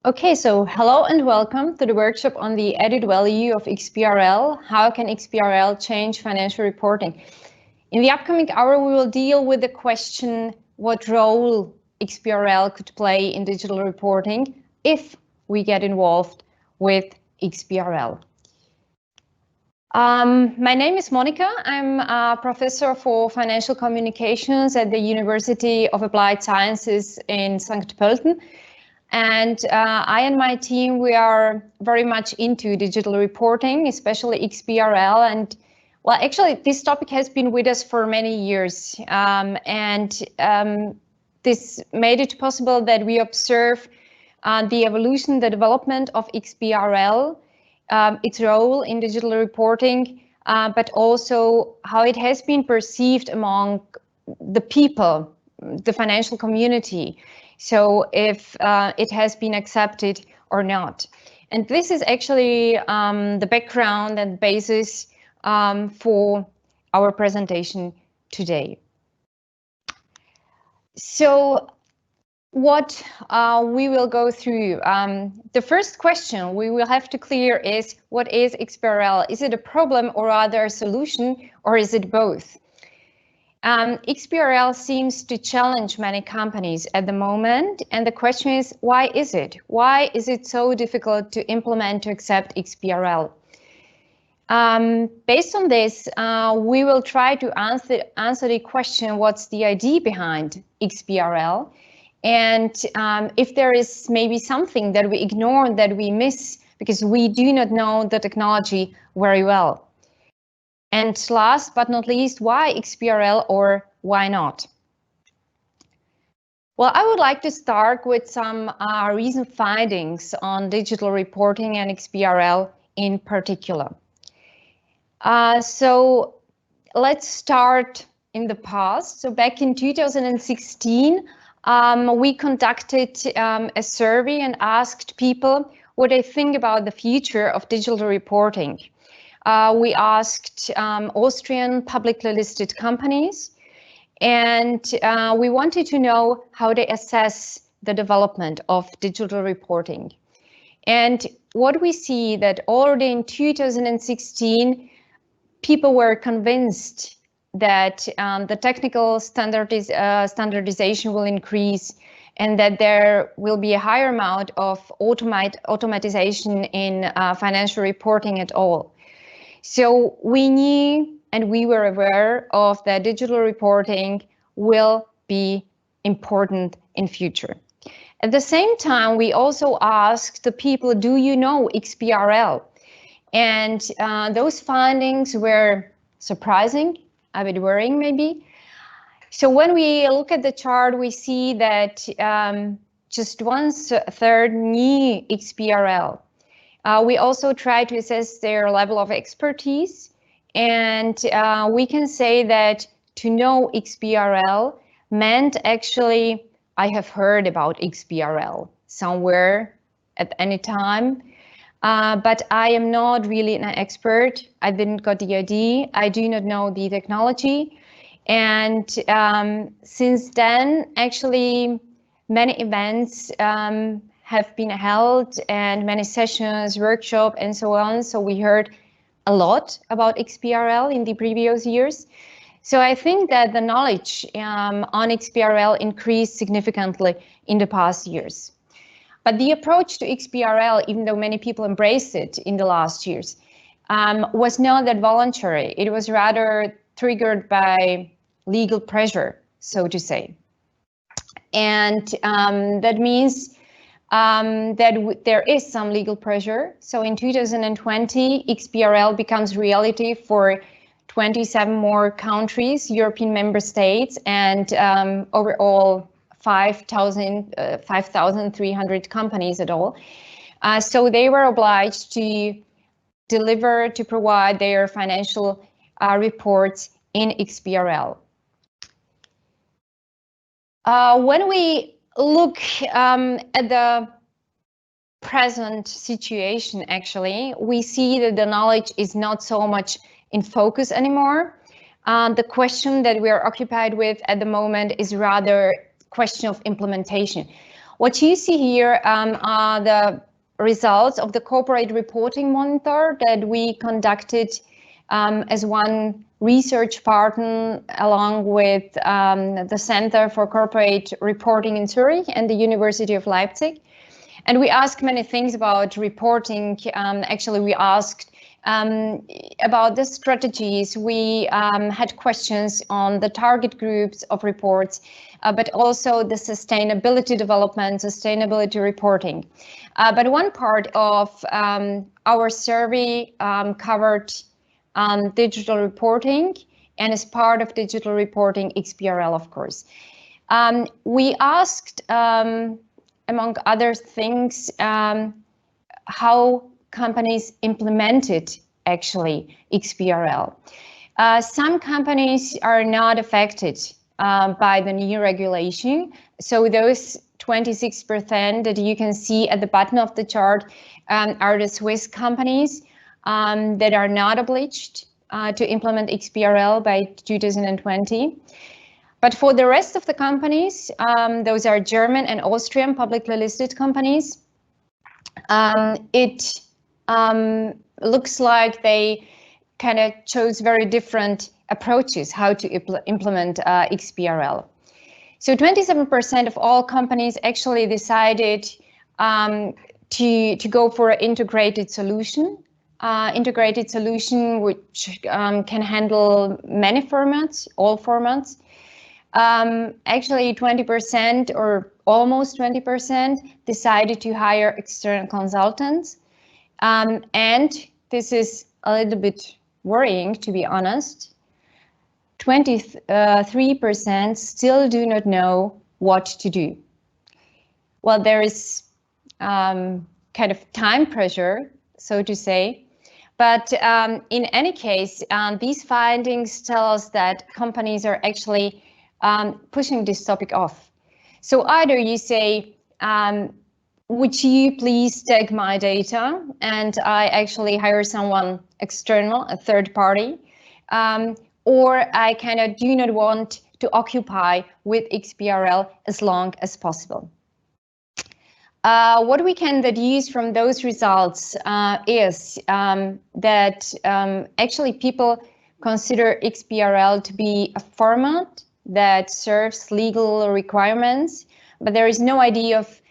Okay, so hello and welcome to the workshop on the added value of XPRL. How can XPRL change financial reporting? In the upcoming hour, we will deal with the question what role XPRL could play in digital reporting if we get involved with XPRL. My name is Monika. I'm a professor for financial communications at the University of Applied Sciences in St. Pölten. And I and my team, we are very much into digital reporting, especially XBRL. And well, actually, this topic has been with us for many years. This made it possible that we observe the evolution, the development of XBRL, its role in digital reporting, but also how it has been perceived among the people, the financial community. So if it has been accepted or not. And this is actually the background and basis for our presentation today. So what we will go through, the first question we will have to clear is, what is XPRL? Is it a problem or rather a solution, or is it both? XPRL seems to challenge many companies at the moment, and the question is, why is it? Why is it so difficult to implement, to accept XPRL? Based on this, we will try to answer the question, what's the idea behind XPRL? And if there is maybe something that we ignore, that we miss, because we do not know the technology very well. And last but not least, why XPRL or why not? Well, I would like to start with some recent findings on digital reporting and XPRL in particular. So let's start in the past. So back in 2016, we conducted a survey and asked people what they think about the future of digital reporting. We asked Austrian publicly listed companies, and we wanted to know how they assess the development of digital reporting. And what we see that already in 2016, people were convinced that the technical standardization will increase and that there will be a higher amount of automatization in financial reporting at all. So we knew and we were aware of that digital reporting will be important in future. At the same time, we also asked the people, do you know XPRL? And those findings were surprising, a bit worrying maybe. So when we look at the chart, we see that just 1/3 knew XPRL. We also try to assess their level of expertise, and we can say that to know XPRL meant actually, I have heard about XPRL somewhere at any time, but I am not really an expert. I didn't got the idea. I do not know the technology. And since then, actually, many events have been held and many sessions, workshops, and so on. So we heard a lot about XPRL in the previous years. So I think that the knowledge on XPRL increased significantly in the past years. But the approach to XPRL, even though many people embraced it in the last years, was not that voluntary. It was rather triggered by legal pressure, so to say. And that means that there is some legal pressure. So in 2020, XPRL becomes reality for 27 more countries, European member states, and overall 5,300 companies at all. So they were obliged to deliver, to provide their financial reports in XPRL. When we look at the present situation, actually, we see that the knowledge is not so much in focus anymore. The question that we are occupied with at the moment is rather question of implementation. What you see here are the results of the corporate reporting monitor that we conducted as one research partner along with the Center for Corporate Reporting in Zurich and the University of Leipzig. And we asked many things about reporting. Actually, we asked about the strategies. We had questions on the target groups of reports, but also the sustainability development, sustainability reporting. But one part of our survey covered digital reporting, and as part of digital reporting, XPRL, of course. We asked, among other things, how companies implemented actually XPRL. Some companies are not affected by the new regulation. So those 26% that you can see at the bottom of the chart are the Swiss companies that are not obliged to implement XPRL by 2020. But for the rest of the companies, those are German and Austrian publicly listed companies, it looks like they kind of chose very different approaches how to implement XPRL. So 27% of all companies actually decided to go for an integrated solution which can handle many formats, all formats. Actually 20% or almost 20% decided to hire external consultants. And this is a little bit worrying, to be honest. 23% still do not know what to do. Well, there is kind of time pressure, so to say. But in any case, these findings tell us that companies are actually pushing this topic off. So either you say, would you please take my data, and I actually hire someone external, a third party, or I kind of do not want to occupy with XPRL as long as possible. What we can deduce from those results is that actually people consider XPRL to be a format that serves legal requirements, but there is no idea of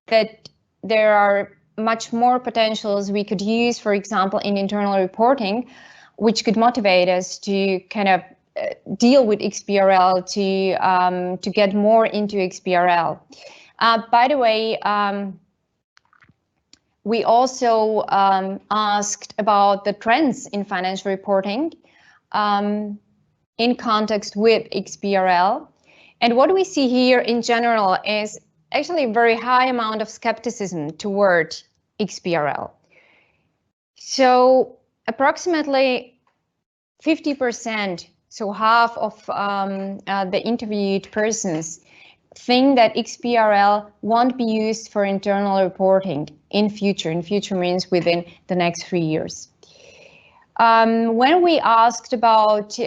that there are much more potentials we could use, for example, in internal reporting, which could motivate us to kind of deal with XPRL, to get more into XPRL. By the way, we also asked about the trends in financial reporting in context with XPRL. And what we see here in general is actually a very high amount of skepticism toward XPRL. So approximately 50%, so half of the interviewed persons, think that XPRL won't be used for internal reporting in future. In future means within the next 3 years. When we asked about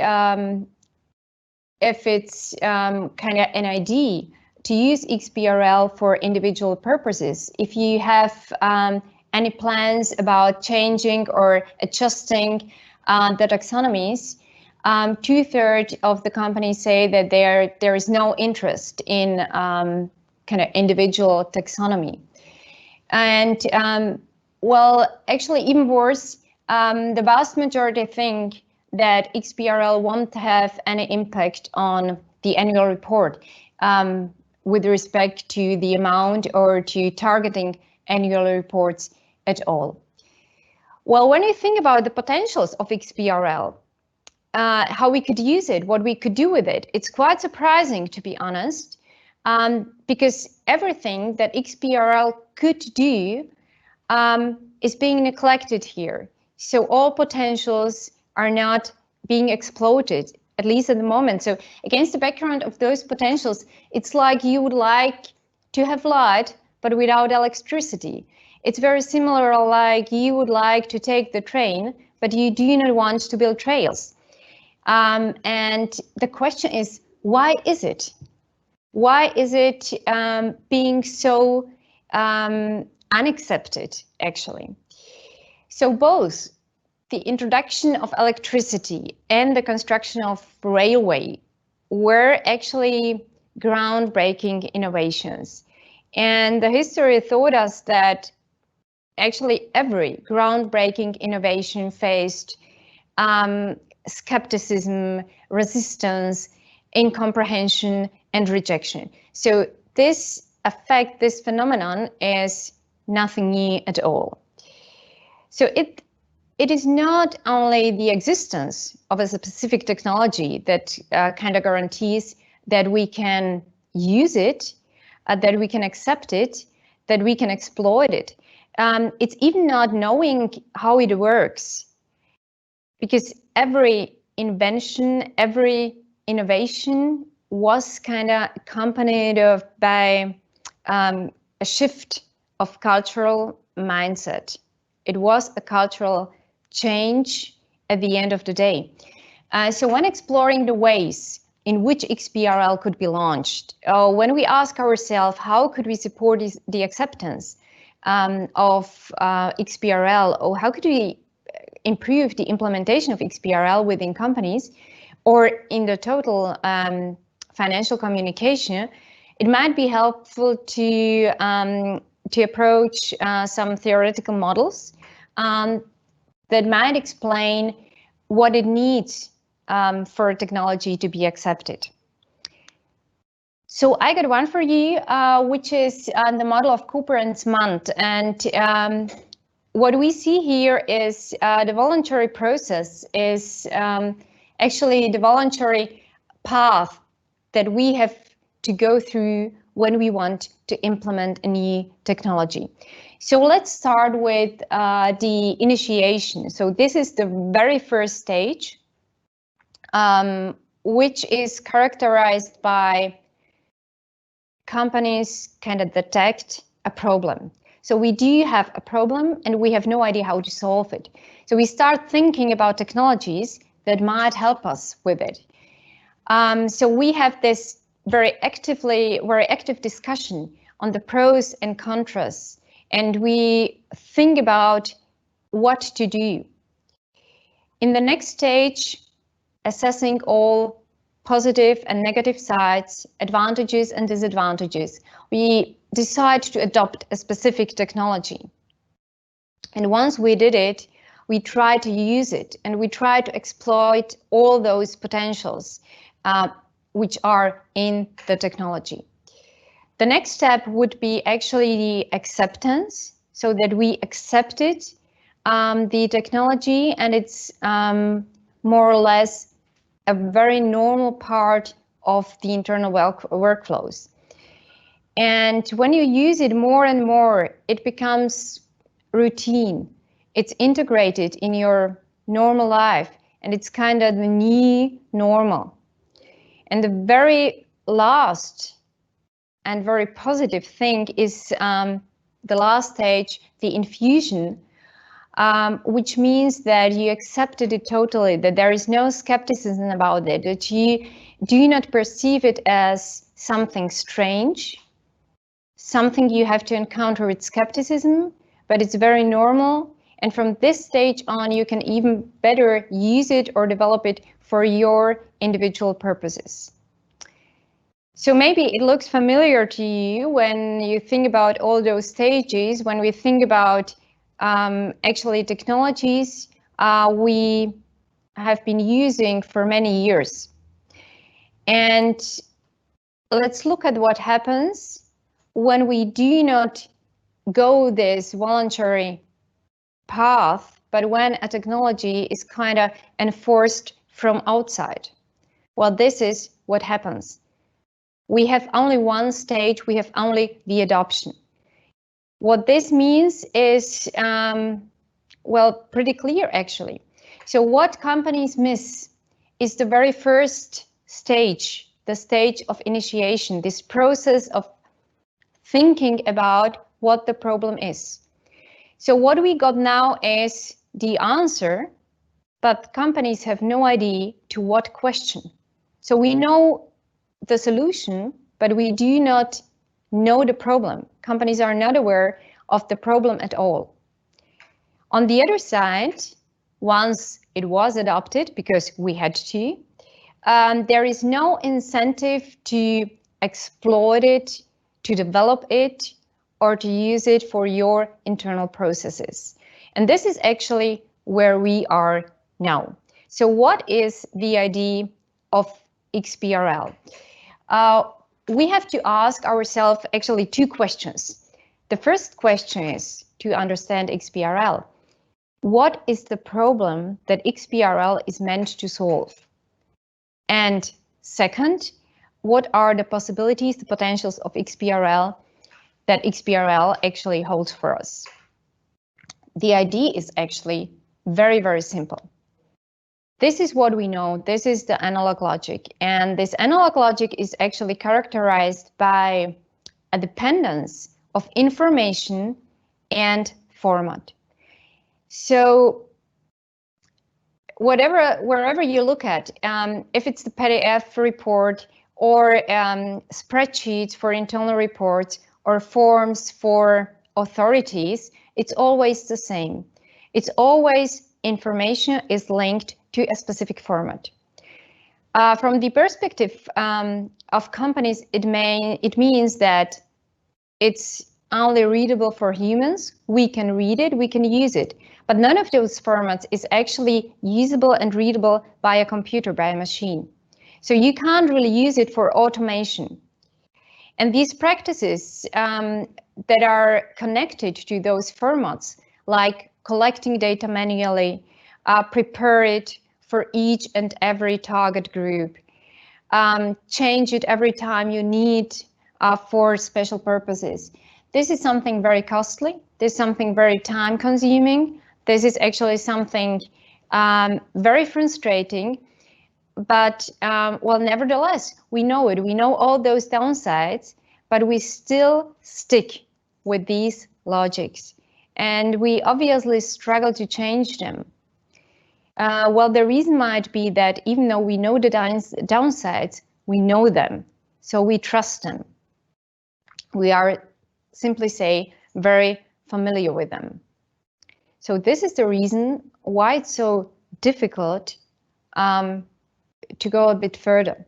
if it's kind of an idea to use XPRL for individual purposes, if you have any plans about changing or adjusting the taxonomies, 2/3 of the companies say that there is no interest in kind of individual taxonomy. And well, actually even worse, the vast majority think that XPRL won't have any impact on the annual report with respect to the amount or to targeting annual reports at all. Well, when you think about the potentials of XPRL, how we could use it, what we could do with it, it's quite surprising, to be honest, because everything that XPRL could do is being neglected here. So all potentials are not being exploited, at least at the moment. So against the background of those potentials, it's like you would like to have light, but without electricity. It's very similar, like you would like to take the train, but you do not want to build trails. And the question is, why is it? Why is it being so unaccepted, actually? So both the introduction of electricity and the construction of railway were actually groundbreaking innovations. And the history taught us that actually every groundbreaking innovation faced skepticism, resistance, incomprehension, and rejection. So this effect, this phenomenon is nothing new at all. So it is not only the existence of a specific technology that kind of guarantees that we can use it, that we can accept it, that we can exploit it. It's even not knowing how it works, because every invention, every innovation was kind of accompanied by a shift of cultural mindset. It was a cultural change at the end of the day. So when exploring the ways in which XPRL could be launched, when we ask ourselves how could we support the acceptance of XPRL, or how could we improve the implementation of XPRL within companies or in the total financial communication, it might be helpful to approach some theoretical models that might explain what it needs for technology to be accepted. So I got one for you, which is the model of Cooper and Smant. And what we see here is the voluntary process is actually the voluntary path that we have to go through when we want to implement a new technology. So let's start with the initiation. So this is the very first stage, which is characterized by companies kind of detect a problem. So we do have a problem and we have no idea how to solve it. So we start thinking about technologies that might help us with it. So we have this very active discussion on the pros and contras, and we think about what to do. In the next stage, assessing all positive and negative sides, advantages and disadvantages, we decide to adopt a specific technology. And once we did it, we try to use it and we try to exploit all those potentials which are in the technology. The next step would be actually the acceptance, so that we accepted the technology, and it's more or less a very normal part of the internal workflows. And when you use it more and more, it becomes routine. It's integrated in your normal life, and it's kind of the new normal. And the very last and very positive thing is the last stage, the infusion, which means that you accepted it totally, that there is no skepticism about it, that you do not perceive it as something strange, something you have to encounter with skepticism, but it's very normal. And from this stage on, you can even better use it or develop it for your individual purposes. So maybe it looks familiar to you when you think about all those stages, when we think about actually technologies we have been using for many years. And let's look at what happens when we do not go this voluntary path, but when a technology is kind of enforced from outside. Well, this is what happens. We have only one stage, we have only the adoption. What this means is, well, pretty clear actually. So what companies miss is the very first stage, the stage of initiation, this process of thinking about what the problem is. So what we got now is the answer, but companies have no idea to what question. So we know the solution, but we do not know the problem. Companies are not aware of the problem at all. On the other side, once it was adopted, because we had to, there is no incentive to exploit it, to develop it, or to use it for your internal processes. And this is actually where we are now. So what is the idea of XPRL? We have to ask ourselves actually two questions. The first question is to understand XPRL. What is the problem that XPRL is meant to solve? And second, what are the possibilities, the potentials of XPRL that XPRL actually holds for us? The idea is actually very, very simple. This is what we know. This is the analog logic. And this analog logic is actually characterized by a dependence of information and format. So wherever you look at, if it's the PDF report or spreadsheets for internal reports or forms for authorities, it's always the same. It's always information is linked to a specific format. From the perspective of companies, it means that it's only readable for humans. We can read it, we can use it, but none of those formats is actually usable and readable by a computer, by a machine. So you can't really use it for automation. And these practices that are connected to those formats, like collecting data manually, prepare it for each and every target group, change it every time you need for special purposes. This is something very costly. This is something very time consuming. This is actually something very frustrating, but well, nevertheless, we know it. We know all those downsides, but we still stick with these logics, and we obviously struggle to change them. Well, the reason might be that even though we know the downsides, we know them, so we trust them. We are, simply say, very familiar with them. So this is the reason why it's so difficult to go a bit further.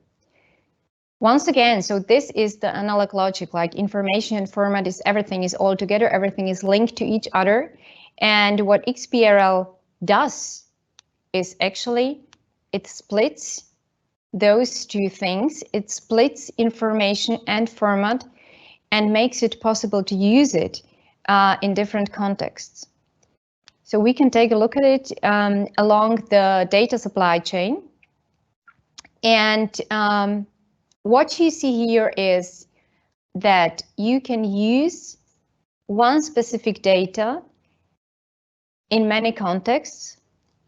Once again, so this is the analog logic, like information and format is everything is all together, everything is linked to each other. And what XPRL does is actually it splits those two things. It splits information and format and makes it possible to use it in different contexts. So we can take a look at it along the data supply chain. And what you see here is that you can use one specific data in many contexts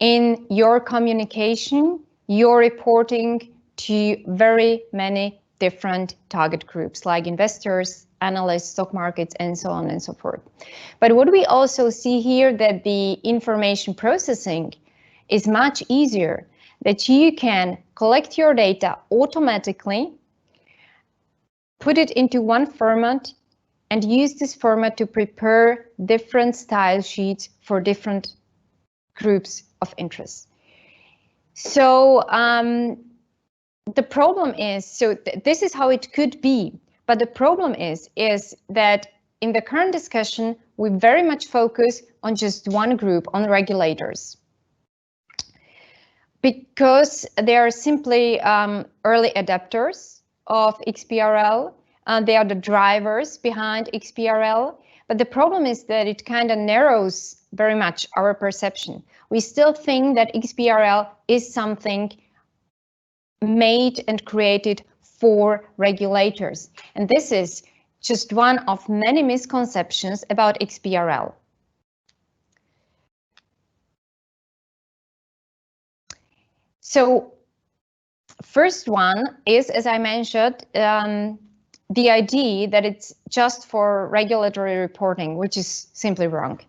in your communication, your reporting to very many different target groups like investors, analysts, stock markets, and so on and so forth. But what we also see here that the information processing is much easier, that you can collect your data automatically, put it into one format, and use this format to prepare different style sheets for different groups of interest. So the problem is, so this is how it could be, but the problem is that in the current discussion, we very much focus on just one group, on regulators, because they are simply early adopters of XPRL. They are the drivers behind XPRL, but the problem is that it kind of narrows very much our perception. We still think that XPRL is something made and created for regulators, and this is just one of many misconceptions about XPRL. So first one is, as I mentioned, the idea that it's just for regulatory reporting, which is simply wrong.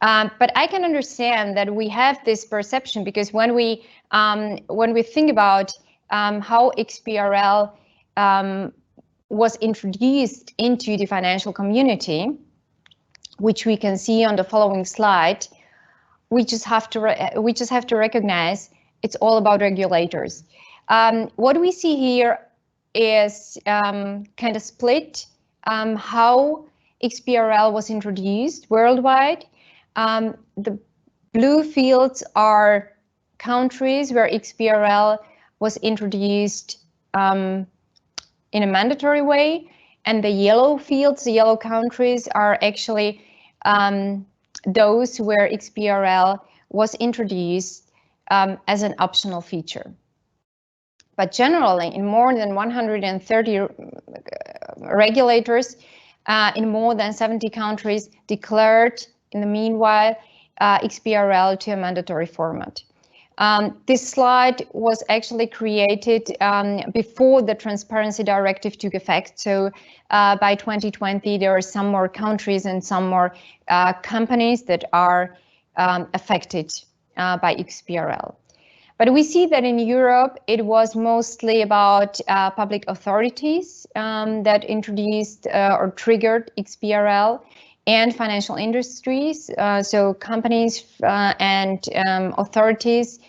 But I can understand that we have this perception because when we think about how XPRL was introduced into the financial community, which we can see on the following slide, we just have to recognize it's all about regulators. What we see here is kind of split how XPRL was introduced worldwide. The blue fields are countries where XPRL was introduced in a mandatory way, and the yellow fields, the yellow countries, are actually those where XPRL was introduced as an optional feature. But generally, in more than 130 regulators in more than 70 countries declared, in the meanwhile, XPRL to a mandatory format. This slide was actually created before the Transparency Directive took effect. So by 2020, there are some more countries and some more companies that are affected by XPRL. But we see that in Europe, it was mostly about public authorities that introduced or triggered XPRL, and financial industries, so companies and authorities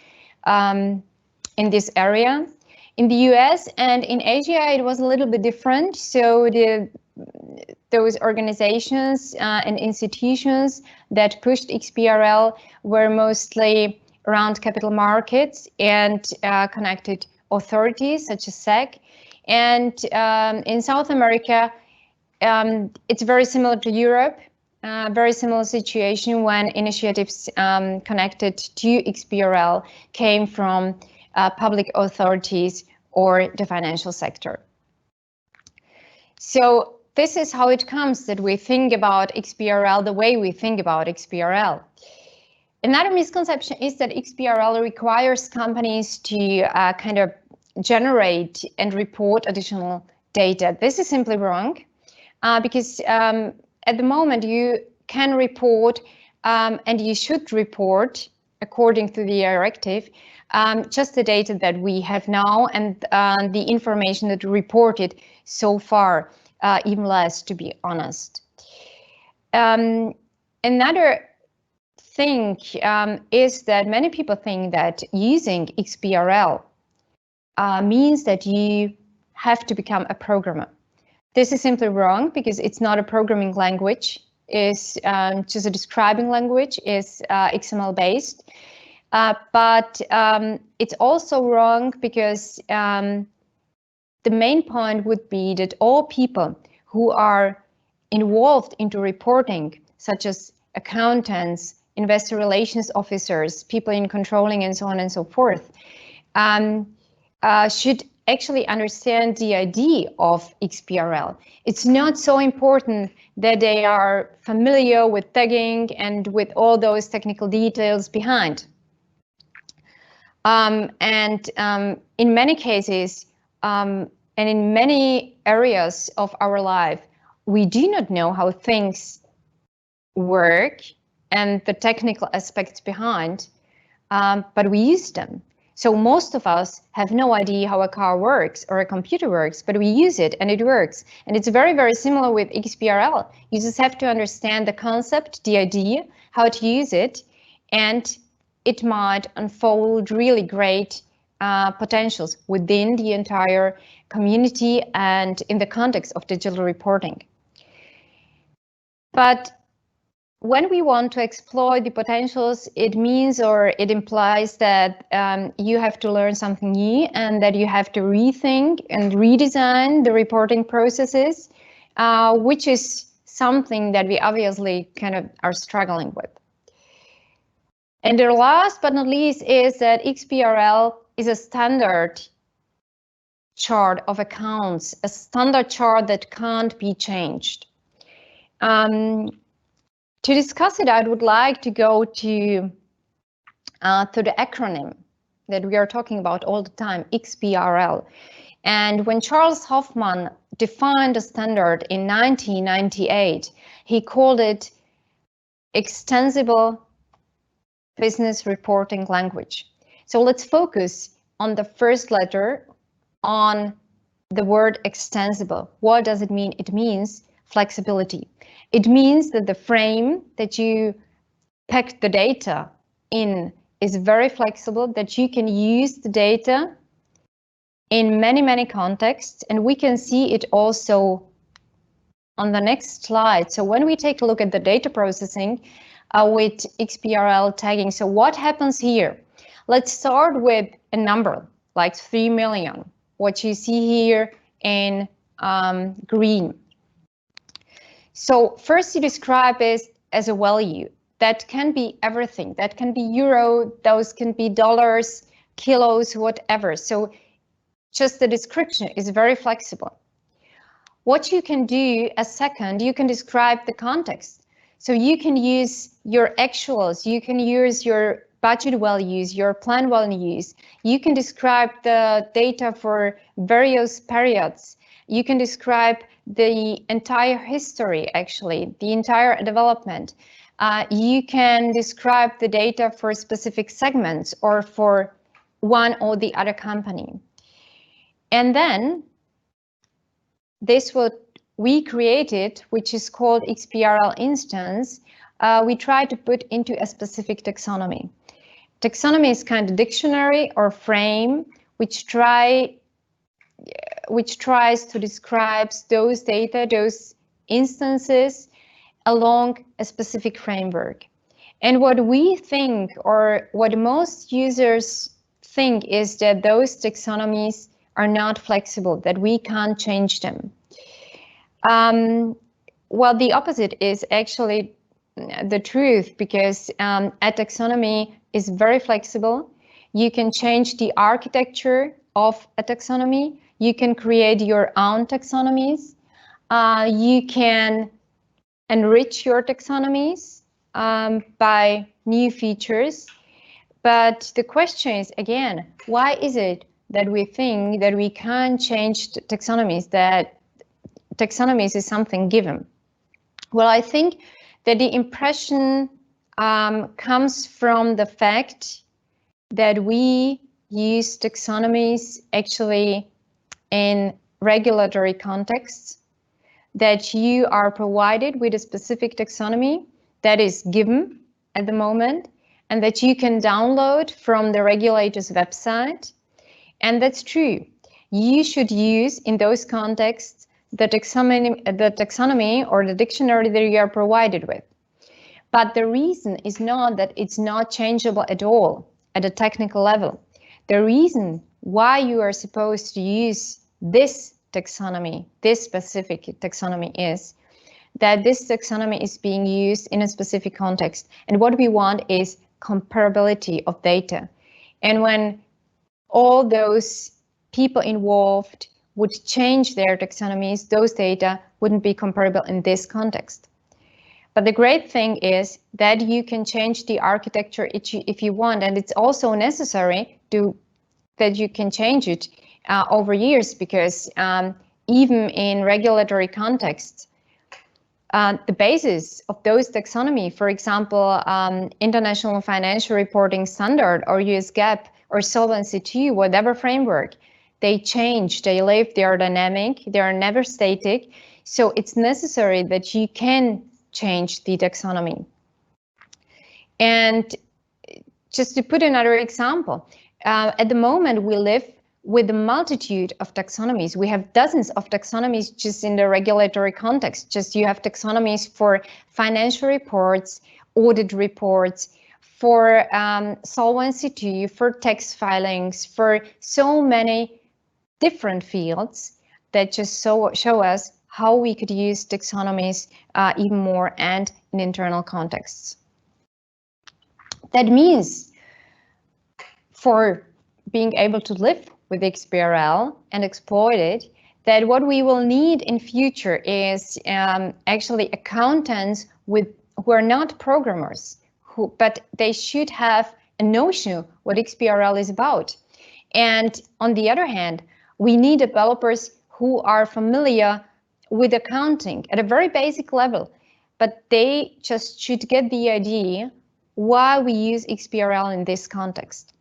in this area. In the US and in Asia, it was a little bit different. So those organizations and institutions that pushed XPRL were mostly around capital markets and connected authorities such as SEC. And in South America, it's very similar to Europe, very similar situation when initiatives connected to XPRL came from public authorities or the financial sector. So this is how it comes that we think about XPRL the way we think about XPRL. Another misconception is that XPRL requires companies to kind of generate and report additional data. This is simply wrong. Because at the moment you can report and you should report according to the directive just the data that we have now and the information that we reported so far, even less, to be honest. Another thing is that many people think that using XPRL means that you have to become a programmer. This is simply wrong because it's not a programming language. It's just a describing language. It's XML based. But it's also wrong because the main point would be that all people who are involved into reporting, such as accountants, investor relations officers, people in controlling, and so on and so forth, should actually understand the idea of XPRL. It's not so important that they are familiar with tagging and with all those technical details behind. In many cases, and in many areas of our life, we do not know how things work and the technical aspects behind, but we use them. So most of us have no idea how a car works or a computer works, but we use it and it works. And it's very, very similar with XPRL. You just have to understand the concept, the idea, how to use it, and it might unfold really great potentials within the entire community and in the context of digital reporting. But when we want to exploit the potentials, it means or it implies that you have to learn something new and that you have to rethink and redesign the reporting processes, which is something that we obviously kind of are struggling with. And the last but not least is that XPRL is a standard chart of accounts, a standard chart that can't be changed. To discuss it, I would like to go to the acronym that we are talking about all the time, XPRL. And when Charles Hoffman defined a standard in 1998, he called it Extensible Business Reporting Language. So let's focus on the first letter, on the word extensible. What does it mean? It means flexibility. It means that the frame that you pack the data in is very flexible, that you can use the data in many contexts, and we can see it also on the next slide. So when we take a look at the data processing with XBRL tagging, so what happens here? Let's start with a number like 3 million, what you see here in green. So first you describe it as a value. That can be everything. That can be euro, those can be dollars, kilos, whatever. So just the description is very flexible. What you can do as second, you can describe the context. So you can use your actuals, you can use your budget values, your plan values. You can describe the data for various periods. You can describe the entire history, actually, the entire development. You can describe the data for specific segments or for one or the other company. And then this what we created, which is called XPRL instance, we try to put into a specific taxonomy. Taxonomy is kind of dictionary or frame which tries to describe those data, those instances along a specific framework. And what we think, or what most users think, is that those taxonomies are not flexible, that we can't change them. Well, the opposite is actually the truth, because a taxonomy is very flexible. You can change the architecture of a taxonomy. You can create your own taxonomies. You can enrich your taxonomies by new features. But the question is, again, why is it that we think that we can't change taxonomies, that taxonomies is something given? Well, I think that the impression comes from the fact that we use taxonomies actually in regulatory contexts, that you are provided with a specific taxonomy that is given at the moment, and that you can download from the regulator's website. And that's true. You should use in those contexts the taxonomy or the dictionary that you are provided with. But the reason is not that it's not changeable at all at a technical level. The reason why you are supposed to use this taxonomy, this specific taxonomy, is that this taxonomy is being used in a specific context. And what we want is comparability of data. And when all those people involved would change their taxonomies, those data wouldn't be comparable in this context. But the great thing is that you can change the architecture if you want, and it's also necessary that you can change it over years, because even in regulatory contexts, the basis of those taxonomy, for example, International Financial Reporting Standard or US GAAP or Solvency II, whatever framework, they change, they live, they are dynamic, they are never static. So it's necessary that you can change the taxonomy. And just to put another example, at the moment we live with a multitude of taxonomies. We have dozens of taxonomies just in the regulatory context. Just you have taxonomies for financial reports, audit reports, for Solvency II, for tax filings, for so many different fields that just show us how we could use taxonomies even more and in internal contexts. That means for being able to live with XPRL and exploit it, that what we will need in future is actually accountants who are not programmers, but they should have a notion what XPRL is about. And on the other hand, we need developers who are familiar with accounting at a very basic level, but they just should get the idea why we use XPRL in this context.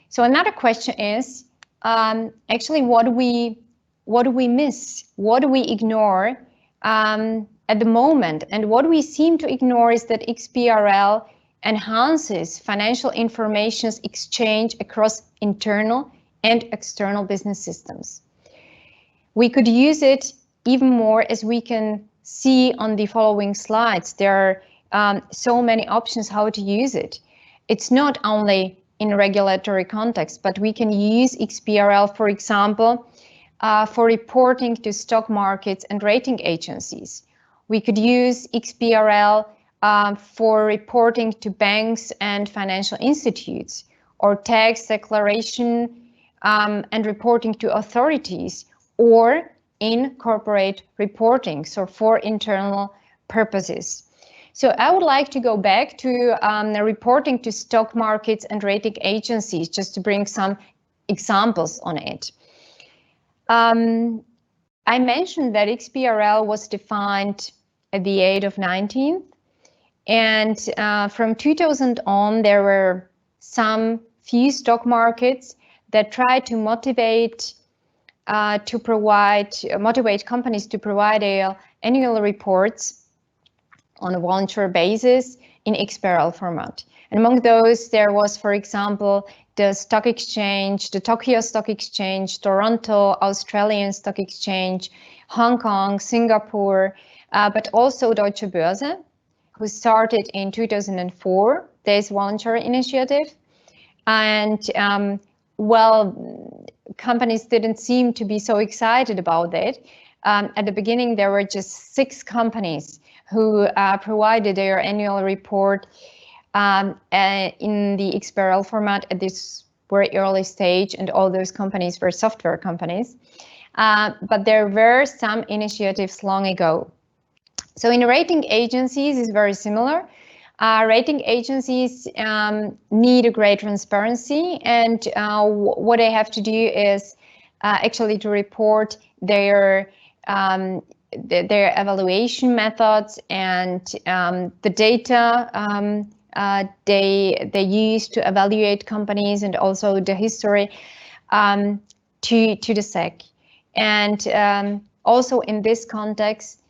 So another question is actually what we what do we miss? What do we ignore at the moment? And what we seem to ignore is that XBRL enhances financial information exchange across internal and external business systems. We could use it even more, as we can see on the following slides. There are so many options how to use it. It's not only in a regulatory context, but we can use XPRL, for example, for reporting to stock markets and rating agencies. We could use XPRL for reporting to banks and financial institutes, or tax declaration and reporting to authorities, or in corporate reporting, so for internal purposes. So I would like to go back to the reporting to stock markets and rating agencies, just to bring some examples on it. I mentioned that XPRL was defined at the age of 19, and from 2000 on, there were some few stock markets that tried to motivate companies to provide annual reports on a voluntary basis in XBRL format. And among those, there was, for example, the stock exchange, the Tokyo Stock Exchange, Toronto, Australian Stock Exchange, Hong Kong, Singapore, but also Deutsche Börse, who started in 2004, this voluntary initiative. And companies didn't seem to be so excited about it. At the beginning, there were just 6 companies who provided their annual report in the XBRL format at this very early stage, and all those companies were software companies. But there were some initiatives long ago. So in rating agencies, it's very similar. Rating agencies need a great transparency, and what they have to do is actually to report their evaluation methods and the data they use to evaluate companies, and also the history to the SEC. And also in this context,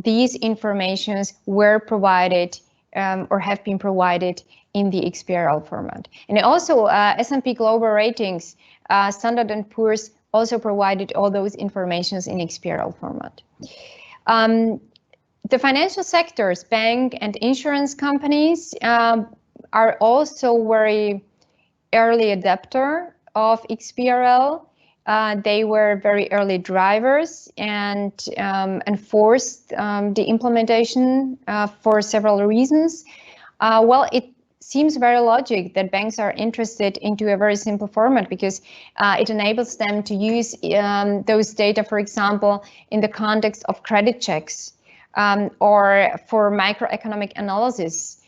these informations were provided or have been provided in the XBRL format. And also S&P Global Ratings, Standard & Poor's also provided all those informations in XBRL format. The financial sectors, bank and insurance companies, are also very early adopter of XBRL. They were very early drivers and enforced the implementation for several reasons. It seems very logic that banks are interested into a very simple format, because it enables them to use those data, for example, in the context of credit checks or for macroeconomic analysis.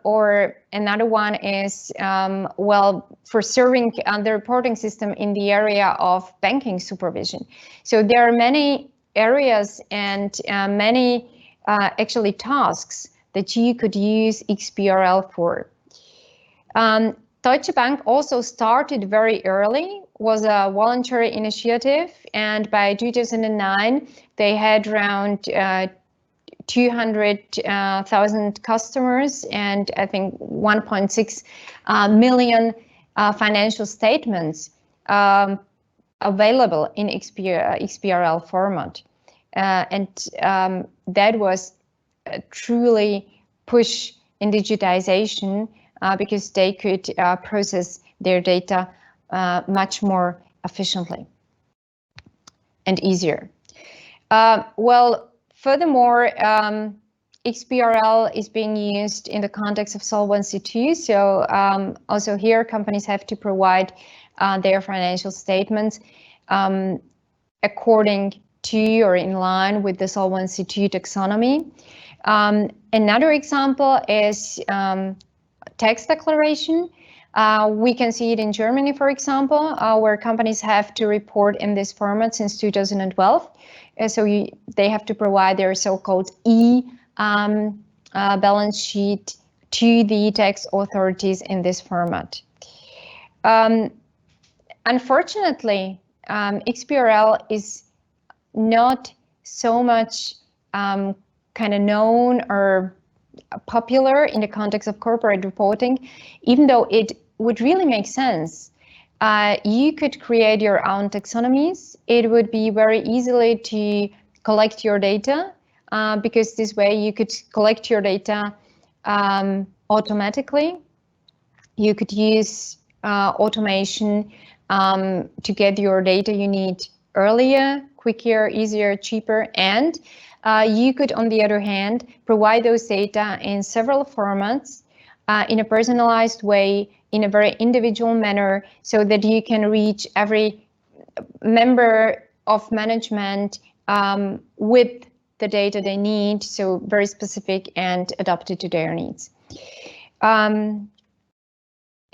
Or another one is, for serving the reporting system in the area of banking supervision. So there are many areas and many actually tasks that you could use XBRL for. Deutsche Bank also started very early, was a voluntary initiative, and by 2009 they had around 200,000 customers, and I think 1.6 million financial statements available in XBRL format. And that was truly push in digitization because they could process their data much more efficiently and easier. Furthermore, XBRL is being used in the context of Solvency II. So also here, companies have to provide their financial statements according to or in line with the Solvency II taxonomy. Another example is tax declaration. We can see it in Germany, for example, where companies have to report in this format since 2012. So they have to provide their so-called balance sheet to the tax authorities in this format. Unfortunately, XPRL is not so much kind of known or popular in the context of corporate reporting, even though it would really make sense. You could create your own taxonomies. It would be very easily to collect your data, because this way you could collect your data automatically. You could use automation to get your data you need earlier, quicker, easier, cheaper, and you could, on the other hand, provide those data in several formats in a personalized way, in a very individual manner, so that you can reach every member of management with the data they need, so very specific and adapted to their needs.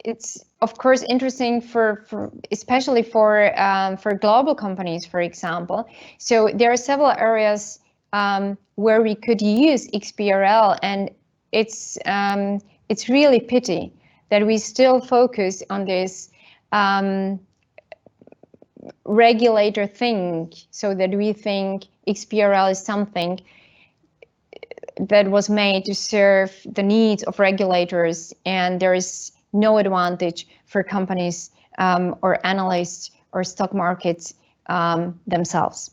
It's of course interesting for especially for global companies, for example. So there are several areas where we could use XPRL, and it's really pity that we still focus on this regulator thing, so that we think XPRL is something that was made to serve the needs of regulators, and there is no advantage for companies or analysts or stock markets themselves.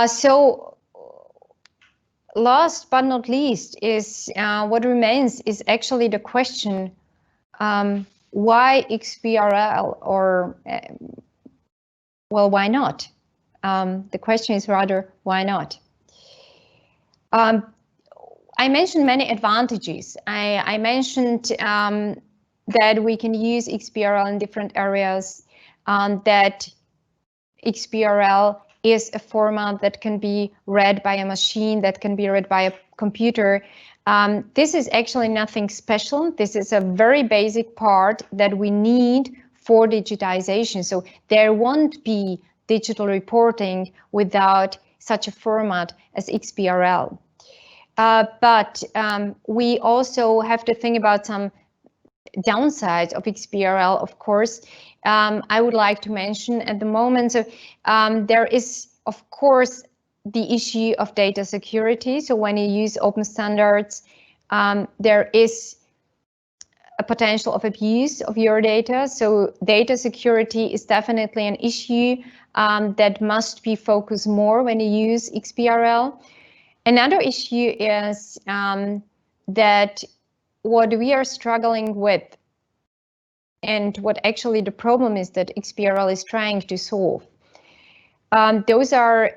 So last but not least is what remains is actually the question, why XPRL, or well, why not? The question is rather, why not? I mentioned many advantages. I mentioned that we can use XPRL in different areas, that XPRL is a format that can be read by a machine, that can be read by a computer. This is actually nothing special. This is a very basic part that we need for digitization. So there won't be digital reporting without such a format as XPRL. But we also have to think about some downsides of XPRL, of course. I would like to mention at the moment, so there is, of course, the issue of data security. So when you use open standards, there is a potential of abuse of your data. So data security is definitely an issue that must be focused more when you use XPRL. Another issue is that what we are struggling with, and what actually the problem is that XPRL is trying to solve, those are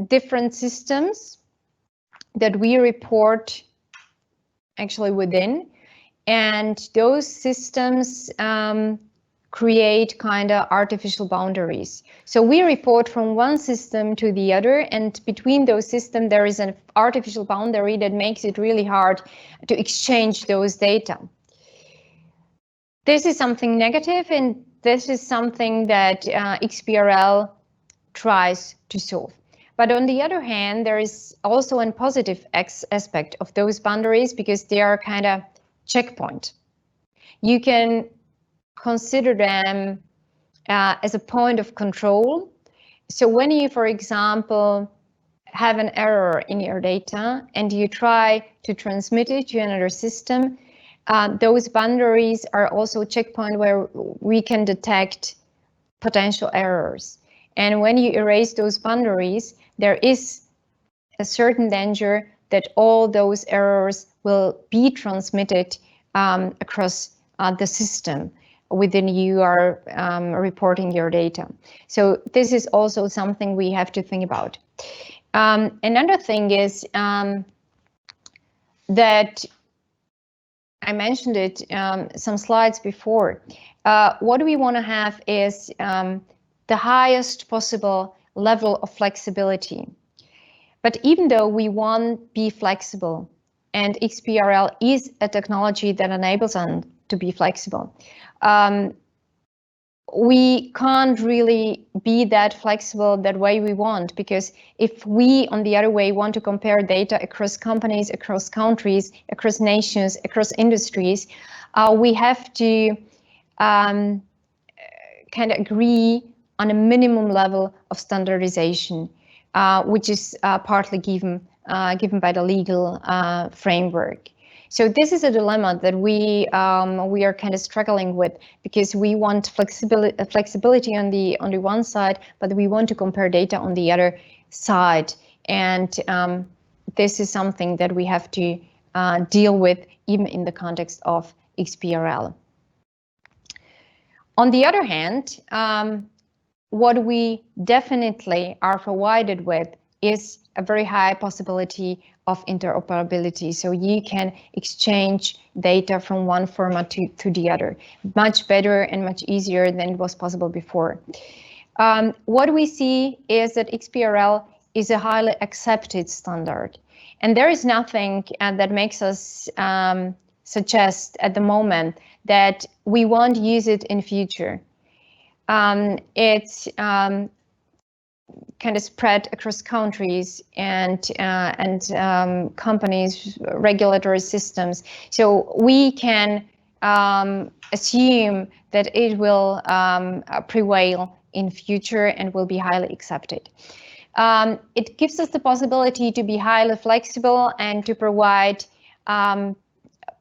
different systems that we report actually within, and those systems create kind of artificial boundaries. So we report from one system to the other, and between those systems there is an artificial boundary that makes it really hard to exchange those data. This is something negative, and this is something that XPRL tries to solve. But on the other hand, there is also a positive aspect of those boundaries, because they are kind of checkpoint. You can consider them as a point of control. So when you, for example, have an error in your data and you try to transmit it to another system, those boundaries are also a checkpoint where we can detect potential errors. And when you erase those boundaries, there is a certain danger that all those errors will be transmitted across the system within you are reporting your data. So this is also something we have to think about. Another thing is that I mentioned it some slides before. What we want to have is the highest possible level of flexibility. But even though we want to be flexible, and XPRL is a technology that enables us to be flexible, we can't really be that flexible that way we want, because if we, on the other way, want to compare data across companies, across countries, across nations, across industries, we have to kind can agree on a minimum level of standardization, which is partly given by the legal framework. So this is a dilemma that we are kind of struggling with, because we want flexibility on the one side, but we want to compare data on the other side, and this is something that we have to deal with even in the context of XBRL. On the other hand, what we definitely are provided with is a very high possibility of interoperability. So you can exchange data from one format to the other, much better and much easier than it was possible before. What we see is that XPRL is a highly accepted standard, and there is nothing that makes us suggest at the moment that we won't use it in future. It's kind of spread across countries and companies, regulatory systems. So we can assume that it will prevail in future and will be highly accepted. It gives us the possibility to be highly flexible and to provide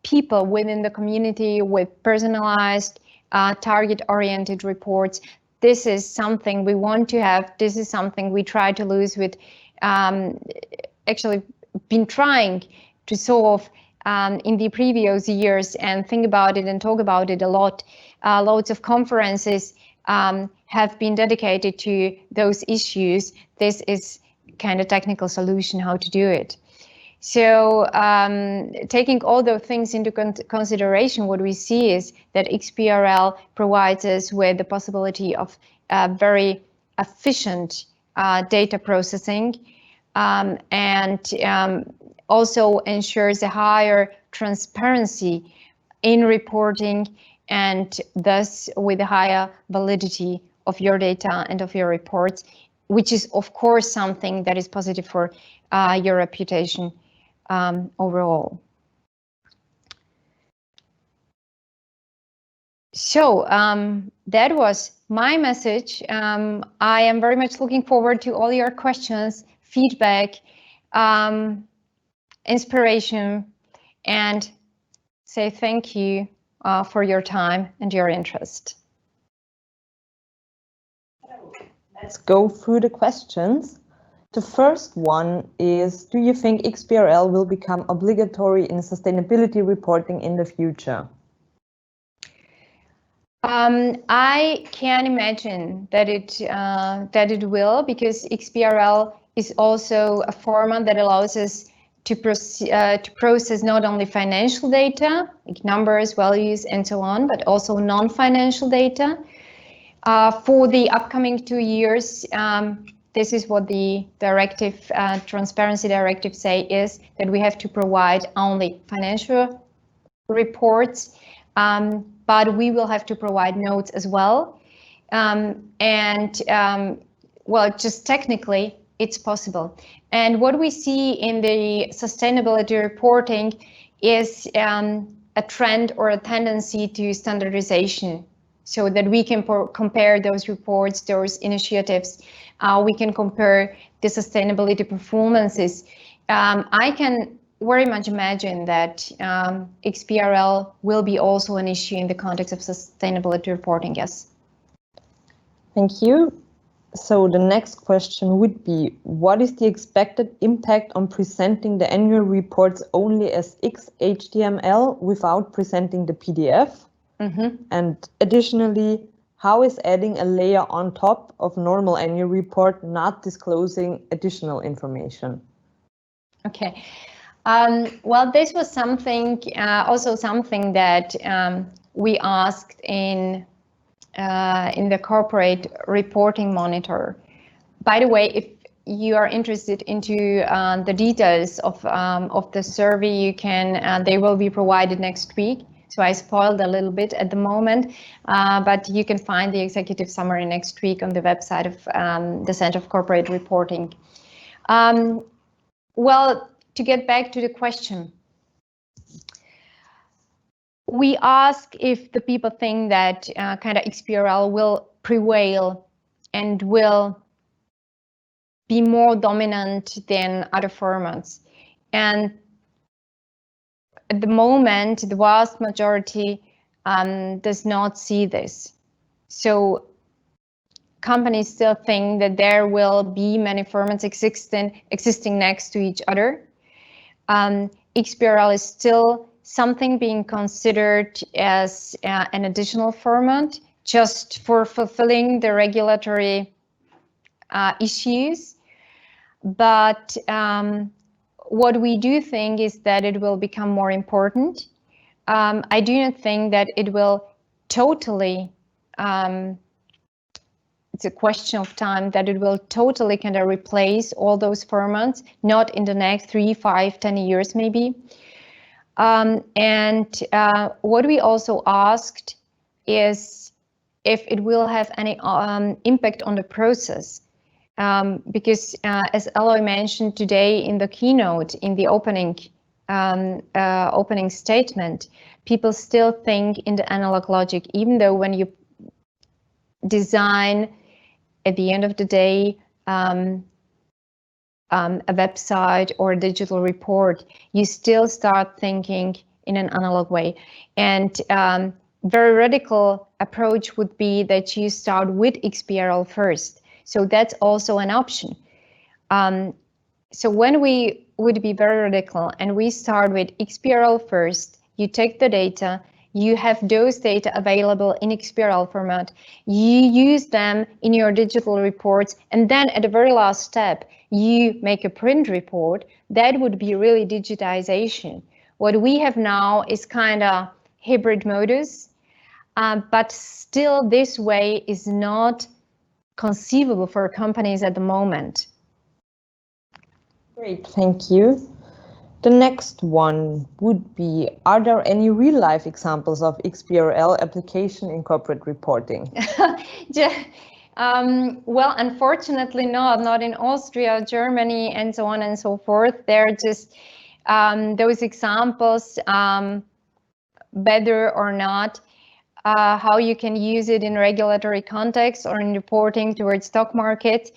people within the community with personalized, target-oriented reports. This is something we want to have. This is something we try to lose with, actually been trying to solve in the previous years and think about it and talk about it a lot. Loads of conferences have been dedicated to those issues. This is kind of technical solution how to do it. So taking all those things into consideration, what we see is that XPRL provides us with the possibility of very efficient data processing and also ensures a higher transparency in reporting, and thus with a higher validity of your data and of your reports, which is of course something that is positive for your reputation overall. So that was my message. I am very much looking forward to all your questions, feedback, inspiration, and say thank you for your time and your interest. Let's go through the questions. The first one is, do you think XPRL will become obligatory in sustainability reporting in the future? I can imagine that it will, because XPRL is also a format that allows us to process not only financial data, like numbers, values, and so on, but also non-financial data. For the upcoming 2 years, this is what the directive, transparency directive say, is that we have to provide only financial reports, but we will have to provide notes as well. Well, just technically, it's possible. And what we see in the sustainability reporting is a trend or a tendency to standardization, so that we can compare those reports, those initiatives. We can compare the sustainability performances. I can very much imagine that XPRL will be also an issue in the context of sustainability reporting, yes. Thank you. So the next question would be, what is the expected impact on presenting the annual reports only as XHTML without presenting the PDF? Mm-hmm. And additionally, how is adding a layer on top of normal annual report not disclosing additional information? Okay. Well, this was something, also something that we asked in the corporate reporting monitor. By the way, if you are interested into the details of the survey, you can. They will be provided next week. So I spoiled a little bit at the moment, but you can find the executive summary next week on the website of the Center of Corporate Reporting. Well, to get back to the question, we ask if the people think that kind of XPRL will prevail and will be more dominant than other formats. And at the moment, the vast majority does not see this. So companies still think that there will be many formats existing next to each other. XBRL is still something being considered as an additional format just for fulfilling the regulatory issues. But what we do think is that it will become more important. I do not think that it will totally, it's a question of time, that it will totally kind of replace all those formats, not in the next 3, 5, 10 years maybe. And what we also asked is if it will have any impact on the process. Because as Eloy mentioned today in the keynote, in the opening statement, people still think in the analog logic, even though when you design at the end of the day a website or a digital report, you still start thinking in an analog way. And very radical approach would be that you start with XPRL first. So that's also an option. So when we would be very radical and we start with XPRL first, you take the data, you have those data available in XPRL format, you use them in your digital reports, and then at the very last step, you make a print report. That would be really digitization. What we have now is kind of hybrid modus, but still this way is not conceivable for companies at the moment. Great, thank you. The next one would be, are there any real-life examples of XBRL application in corporate reporting? Well, unfortunately not in Austria, Germany, and so on and so forth. They're just those examples, whether or not how you can use it in regulatory context or in reporting towards stock market.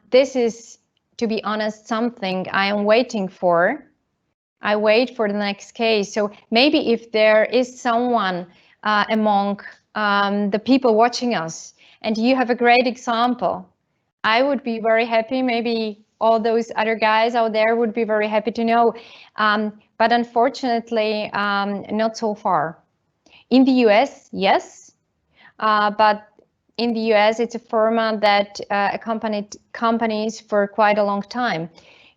This is, to be honest, something I am waiting for. I wait for the next case. So maybe if there is someone among the people watching us and you have a great example, I would be very happy. Maybe all those other guys out there would be very happy to know. But unfortunately, not so far. In the US, yes, but in the US, it's a format that accompanied companies for quite a long time.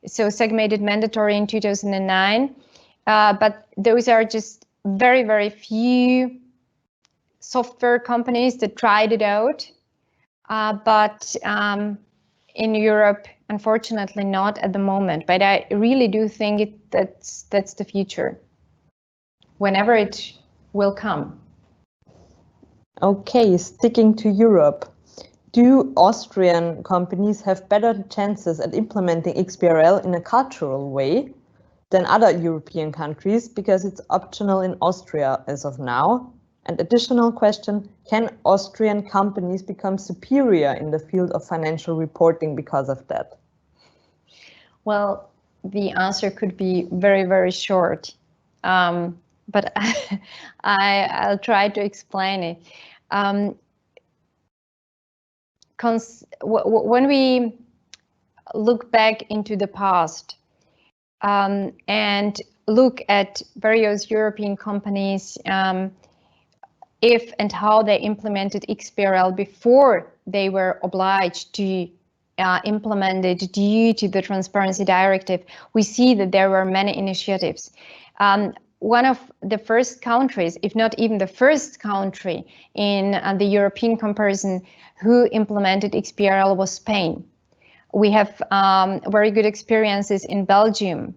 So segmented mandatory in 2009, but those are just very, very few software companies that tried it out. But in Europe, unfortunately, not at the moment. But I really do think that's the future, whenever it will come. Okay, sticking to Europe. Do Austrian companies have better chances at implementing XBRL in a cultural way than other European countries because it's optional in Austria as of now? And additional question, can Austrian companies become superior in the field of financial reporting because of that? Well, the answer could be very, very short, but I'll try to explain it. When we look back into the past and look at various European companies, if and how they implemented XBRL before they were obliged to implement it due to the Transparency Directive, we see that there were many initiatives. One of the first countries, if not even the first country in the European comparison who implemented XBRL was Spain. We have very good experiences in Belgium,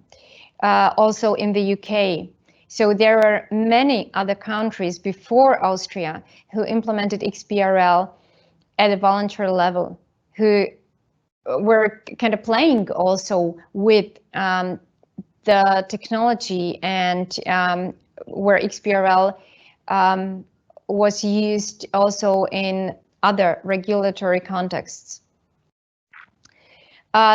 also in the UK. So there are many other countries before Austria who implemented XBRL at a voluntary level, who were kind of playing also with the technology and where XPRL was used also in other regulatory contexts.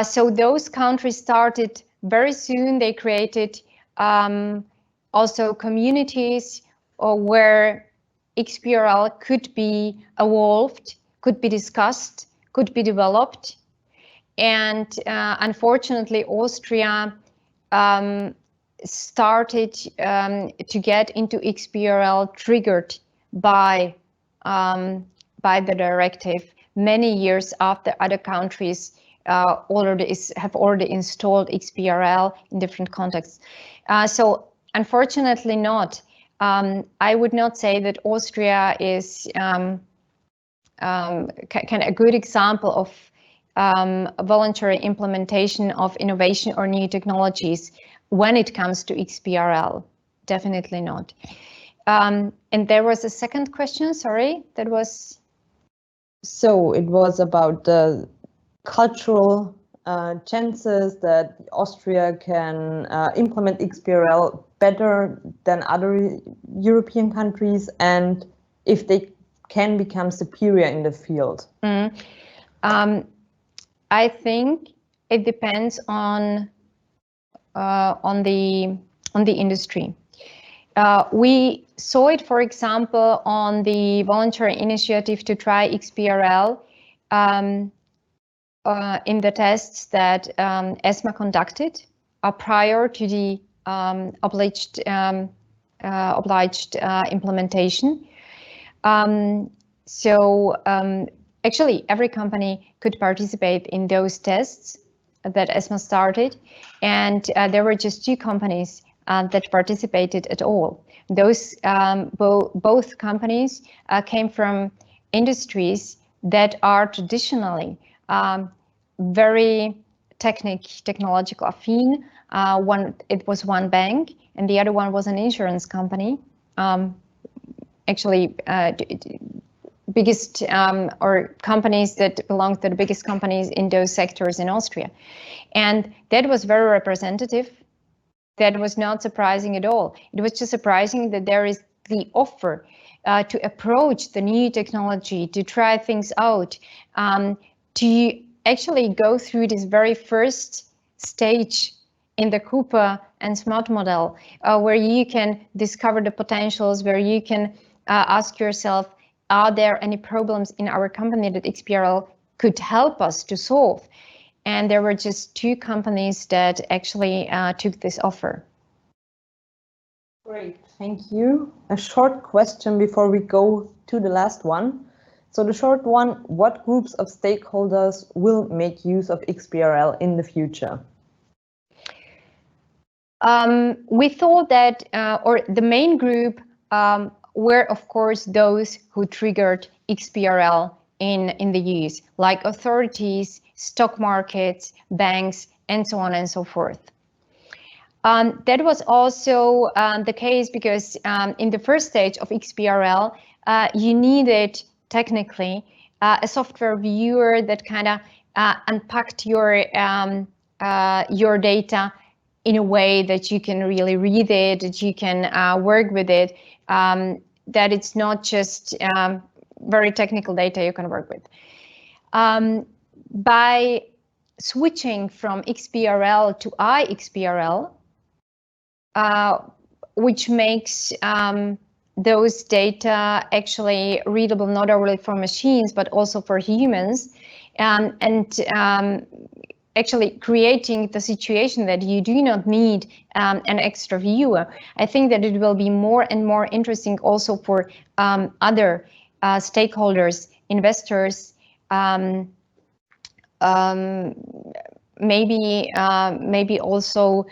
So those countries started very soon. They created also communities where XPRL could be evolved, could be discussed, could be developed. And unfortunately, Austria started to get into XPRL triggered by the directive many years after other countries have already installed XPRL in different contexts. So unfortunately not. I would not say that Austria is kind of a good example of a voluntary implementation of innovation or new technologies when it comes to XPRL. Definitely not. And there was a second question, sorry, that was... So it was about the cultural chances that Austria can implement XBRL better than other European countries, and if they can become superior in the field. I think it depends on the industry. We saw it, for example, on the voluntary initiative to try XPRL in the tests that ESMA conducted prior to the obliged implementation. Actually, every company could participate in those tests that ESMA started, and there were just 2 companies that participated at all. Those both companies came from industries that are traditionally very technological affine. It was one bank, and the other one was an insurance company. Actually, biggest or companies that belong to the biggest companies in those sectors in Austria, and that was very representative. That was not surprising at all. It was just surprising that there is the offer to approach the new technology, to try things out, to actually go through this very first stage in the Cooper and SMART model, where you can discover the potentials, where you can ask yourself, are there any problems in our company that XPRL could help us to solve? And there were just 2 companies that actually took this offer. Great, thank you. A short question before we go to the last one. So the short one, what groups of stakeholders will make use of XPRL in the future? We thought that, or the main group were, of course, those who triggered XPRL in the use, like authorities, stock markets, banks, and so on and so forth. That was also the case because in the first stage of XPRL, you needed technically a software viewer that kind of unpacked your data in a way that you can really read it, that you can work with it, that it's not just very technical data you can work with. By switching from XPRL to iXPRL, which makes those data actually readable not only for machines but also for humans, and actually creating the situation that you do not need an extra viewer. I think that it will be more and more interesting also for other stakeholders, investors, maybe also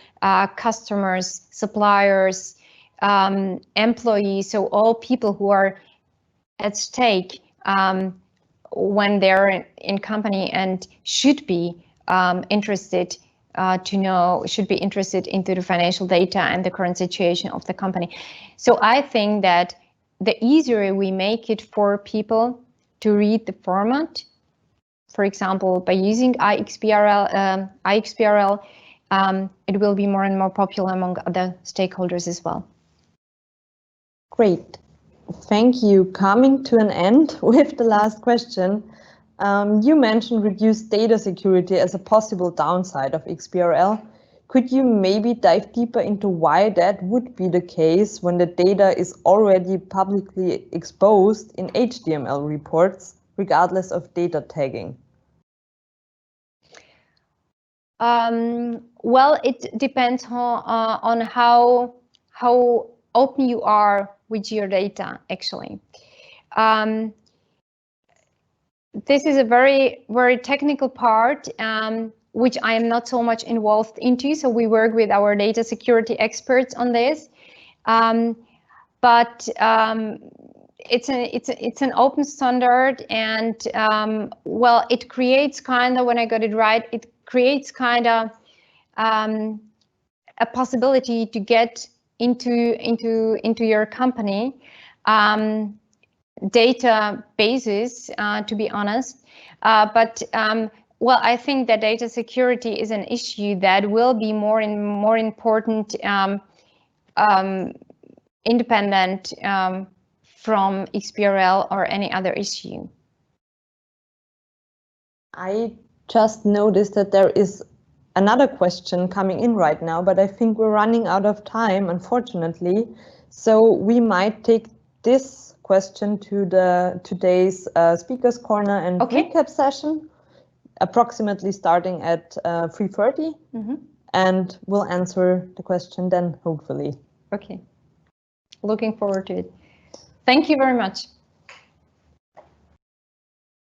customers, suppliers, employees, so all people who are at stake when they're in company and should be interested should be interested into the financial data and the current situation of the company. So I think that the easier we make it for people to read the format, for example, by using iXPRL, it will be more and more popular among other stakeholders as well. Great. Thank you. Coming to an end with the last question. You mentioned reduced data security as a possible downside of XBRL. Could you maybe dive deeper into why that would be the case when the data is already publicly exposed in HTML reports, regardless of data tagging? Well, it depends on how open you are with your data, actually. This is a very, very technical part, which I am not so much involved into. So we work with our data security experts on this. But it's an open standard, and well, it creates kind of, when I got it right, it creates kind of a possibility to get into your company databases, to be honest. But well, I think that data security is an issue that will be more and more important, independent from XPRL or any other issue. I just noticed that there is another question coming in right now, but I think we're running out of time, unfortunately. So we might take this question to the today's speakers corner and recap session, approximately starting at 3:30, and we'll answer the question then, hopefully. Okay, looking forward to it. Thank you very much.